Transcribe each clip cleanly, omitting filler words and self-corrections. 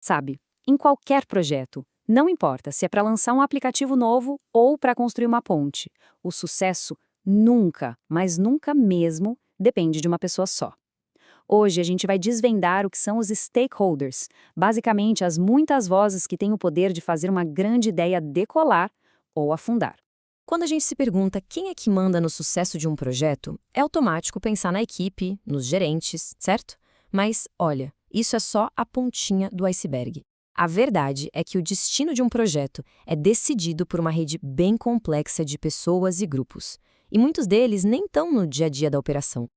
Sabe, em qualquer projeto, não importa se é para lançar um aplicativo novo ou para construir uma ponte, o sucesso nunca, mas nunca mesmo, depende de uma pessoa só. Hoje a gente vai desvendar o que são os stakeholders, basicamente as muitas vozes que têm o poder de fazer uma grande ideia decolar ou afundar. Quando a gente se pergunta quem é que manda no sucesso de um projeto, é automático pensar na equipe, nos gerentes, certo? Mas, olha, isso é só a pontinha do iceberg. A verdade é que o destino de um projeto é decidido por uma rede bem complexa de pessoas e grupos. E muitos deles nem estão no dia a dia da operação.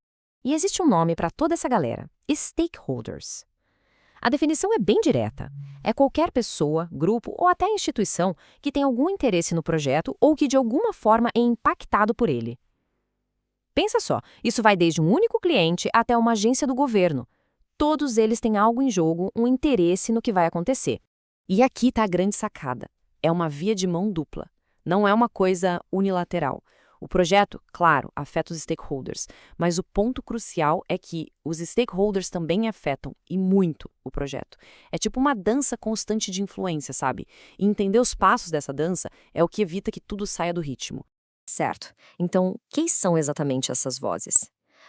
E existe um nome para toda essa galera: stakeholders. A definição é bem direta. É qualquer pessoa, grupo ou até instituição que tem algum interesse no projeto ou que de alguma forma é impactado por ele. Pensa só, isso vai desde um único cliente até uma agência do governo. Todos eles têm algo em jogo, um interesse no que vai acontecer. E aqui está a grande sacada. É uma via de mão dupla. Não é uma coisa unilateral. O projeto, claro, afeta os stakeholders, mas o ponto crucial é que os stakeholders também afetam, e muito, o projeto. É tipo uma dança constante de influência, sabe? E entender os passos dessa dança é o que evita que tudo saia do ritmo. Certo. Então, quem são exatamente essas vozes?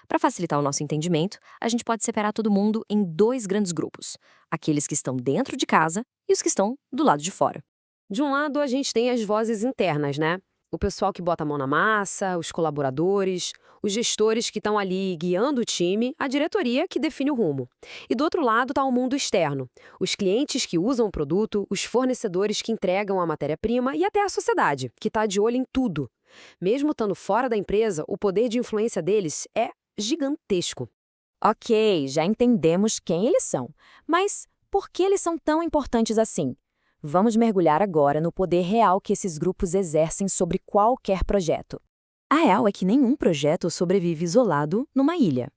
Para facilitar o nosso entendimento, a gente pode separar todo mundo em dois grandes grupos: aqueles que estão dentro de casa e os que estão do lado de fora. De um lado, a gente tem as vozes internas, né? O pessoal que bota a mão na massa, os colaboradores, os gestores que estão ali guiando o time, a diretoria que define o rumo. E do outro lado está o mundo externo, os clientes que usam o produto, os fornecedores que entregam a matéria-prima e até a sociedade, que está de olho em tudo. Mesmo estando fora da empresa, o poder de influência deles é gigantesco. Ok, já entendemos quem eles são. Mas por que eles são tão importantes assim? Vamos mergulhar agora no poder real que esses grupos exercem sobre qualquer projeto. A real é que nenhum projeto sobrevive isolado numa ilha.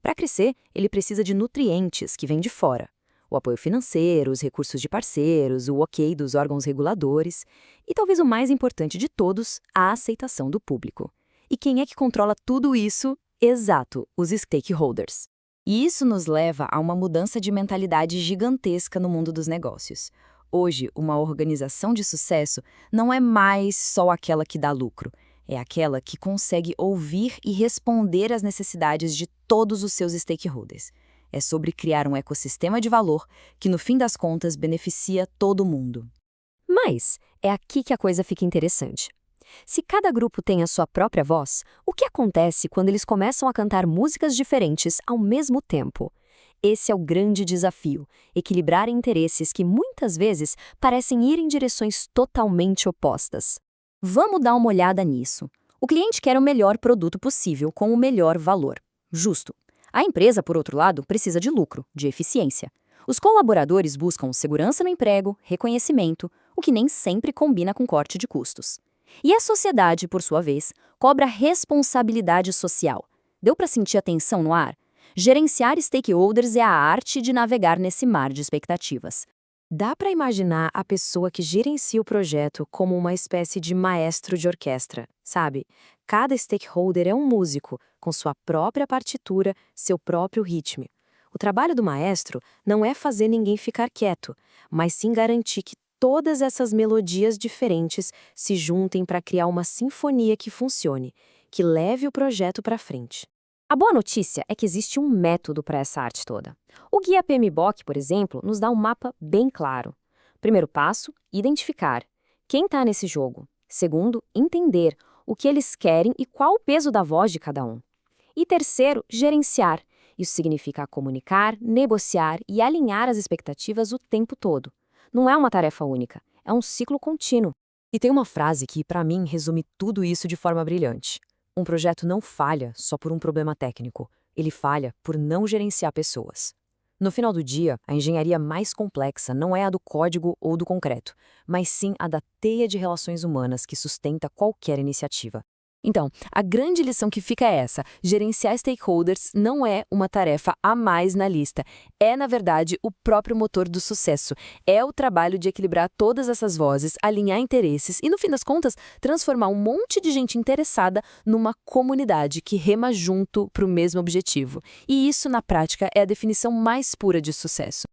Para crescer, ele precisa de nutrientes que vêm de fora. O apoio financeiro, os recursos de parceiros, o ok dos órgãos reguladores e, talvez o mais importante de todos, a aceitação do público. E quem é que controla tudo isso? Exato, os stakeholders. E isso nos leva a uma mudança de mentalidade gigantesca no mundo dos negócios. Hoje, uma organização de sucesso não é mais só aquela que dá lucro. É aquela que consegue ouvir e responder às necessidades de todos os seus stakeholders. É sobre criar um ecossistema de valor que, no fim das contas, beneficia todo mundo. Mas é aqui que a coisa fica interessante. Se cada grupo tem a sua própria voz, o que acontece quando eles começam a cantar músicas diferentes ao mesmo tempo? Esse é o grande desafio: equilibrar interesses que muitas vezes parecem ir em direções totalmente opostas. Vamos dar uma olhada nisso. O cliente quer o melhor produto possível com o melhor valor. Justo. A empresa, por outro lado, precisa de lucro, de eficiência. Os colaboradores buscam segurança no emprego, reconhecimento, o que nem sempre combina com corte de custos. E a sociedade, por sua vez, cobra responsabilidade social. Deu para sentir a tensão no ar? Gerenciar stakeholders é a arte de navegar nesse mar de expectativas. Dá para imaginar a pessoa que gerencia o projeto como uma espécie de maestro de orquestra, sabe? Cada stakeholder é um músico, com sua própria partitura, seu próprio ritmo. O trabalho do maestro não é fazer ninguém ficar quieto, mas sim garantir que todas essas melodias diferentes se juntem para criar uma sinfonia que funcione, que leve o projeto para frente. A boa notícia é que existe um método para essa arte toda. O Guia PMBOK, por exemplo, nos dá um mapa bem claro. Primeiro passo, identificar quem está nesse jogo. Segundo, entender o que eles querem e qual o peso da voz de cada um. E terceiro, gerenciar. Isso significa comunicar, negociar e alinhar as expectativas o tempo todo. Não é uma tarefa única, é um ciclo contínuo. E tem uma frase que, para mim, resume tudo isso de forma brilhante. Um projeto não falha só por um problema técnico. Ele falha por não gerenciar pessoas. No final do dia, a engenharia mais complexa não é a do código ou do concreto, mas sim a da teia de relações humanas que sustenta qualquer iniciativa. Então, a grande lição que fica é essa: gerenciar stakeholders não é uma tarefa a mais na lista. É, na verdade, o próprio motor do sucesso. É o trabalho de equilibrar todas essas vozes, alinhar interesses e, no fim das contas, transformar um monte de gente interessada numa comunidade que rema junto para o mesmo objetivo. E isso, na prática, é a definição mais pura de sucesso.